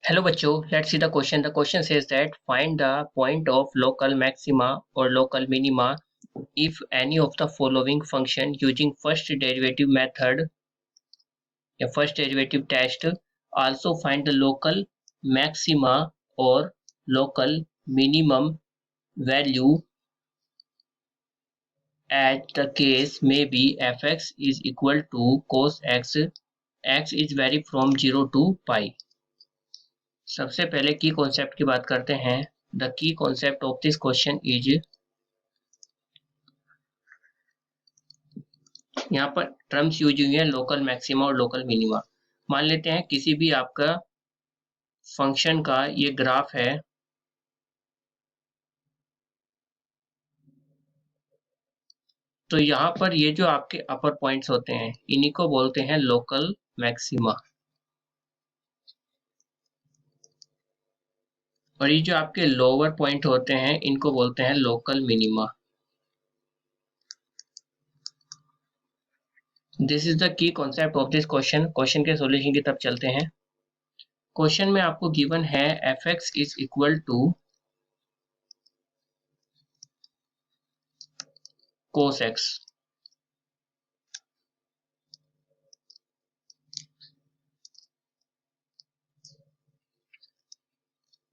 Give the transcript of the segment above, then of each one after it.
Hello बच्चों, let's see the question. The question says that find the point of local maxima or local minima if any of the following function using first derivative method या first derivative test also find the local maxima or local minimum value as the case may be fx is equal to cos x. X is vary from 0 to pi. सबसे पहले की concept की बात करते हैं. The key concept of this question is, यहाँ पर terms use हुई है लोकल मैक्सिमा और लोकल मिनिमा. मान लेते हैं किसी भी आपका फंक्शन का ये ग्राफ है, तो यहाँ पर ये जो आपके अपर पॉइंट्स होते हैं इन्हीं को बोलते हैं लोकल मैक्सिमा, और ये जो आपके लोअर पॉइंट होते हैं इनको बोलते हैं local minima. This is the key concept of this question. Question के सॉल्यूशन की तरफ चलते हैं. क्वेश्चन में आपको गिवन है F X is equal to cos x.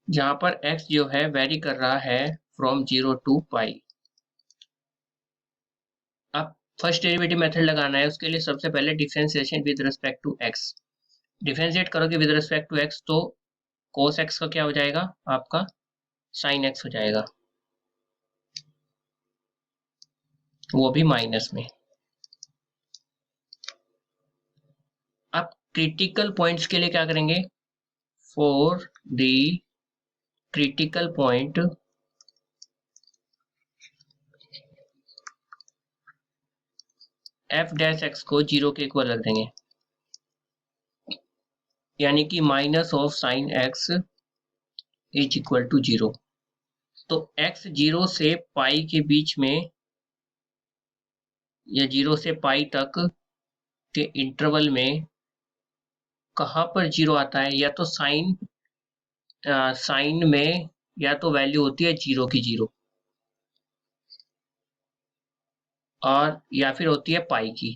जहां पर x जो है वेरी कर रहा है फ्रॉम 0 टू पाई. अब फर्स्ट डेरिवेटिव मेथड लगाना है, उसके लिए सबसे पहले differentiation with respect to x. Differentiate करोगे विद रिस्पेक्ट टू x तो cos x का क्या हो जाएगा, आपका sin x हो जाएगा, वो भी माइनस में. अब क्रिटिकल पॉइंट्स के लिए क्या करेंगे, for the critical point F dash X को 0 के इक्वल रख देंगे, यानी कि minus of sine X is equal to 0. तो x 0 से पाई के बीच में या 0 से पाई तक के इंटरवल में कहाँ पर 0 आता है, या तो साइन में या तो वैल्यू होती है 0 की 0, और या फिर होती है पाई की.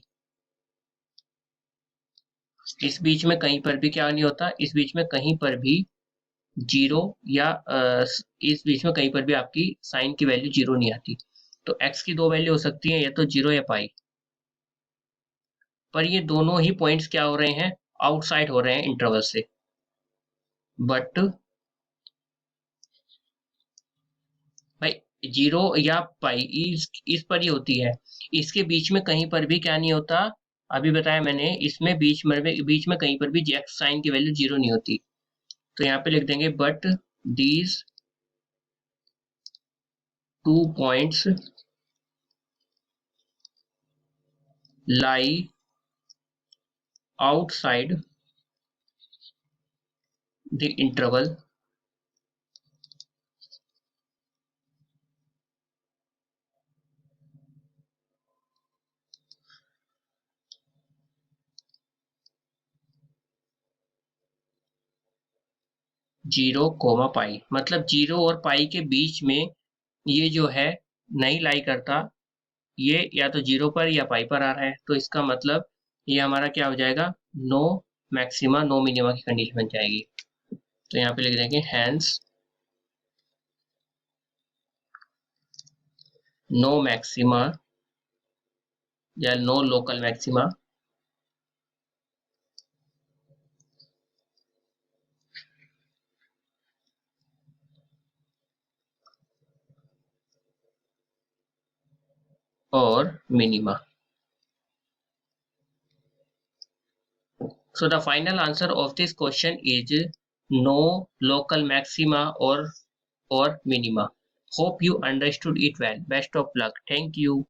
इस बीच में कहीं पर भी क्या नहीं होता, इस बीच में कहीं पर भी 0 या इस बीच में कहीं पर भी आपकी साइन की वैल्यू 0 नहीं आती. तो x की दो वैल्यू हो सकती है, या तो 0 या पाई. पर ये दोनों ही पॉइंट्स क्या हो रहे हैं, आउटसाइड हो रहे हैं इंटरवल से. बट भाई 0 या पाई इस पर ही होती है, इसके बीच में कहीं पर भी क्या नहीं होता. अभी बताया मैंने, इसमें बीच में कहीं पर भी एक्स साइन की वैल्यू 0 नहीं होती. तो यहाँ पे लिख देंगे but these two points lie outside the interval zero comma pi. मतलब 0 और पाई के बीच में ये जो है नहीं लाई करता, ये या तो 0 पर या पाई पर आ रहा है. तो इसका मतलब ये हमारा क्या हो जाएगा, नो मैक्सिमा नो मिनिमा की कंडीशन बन जाएगी. तो यहाँ पे लिख देंगे हैंस नो मैक्सिमा या नो लोकल मैक्सिमा और minima. So the final answer of this question is no local maxima or minima. Hope you understood it well. Best of luck. Thank you.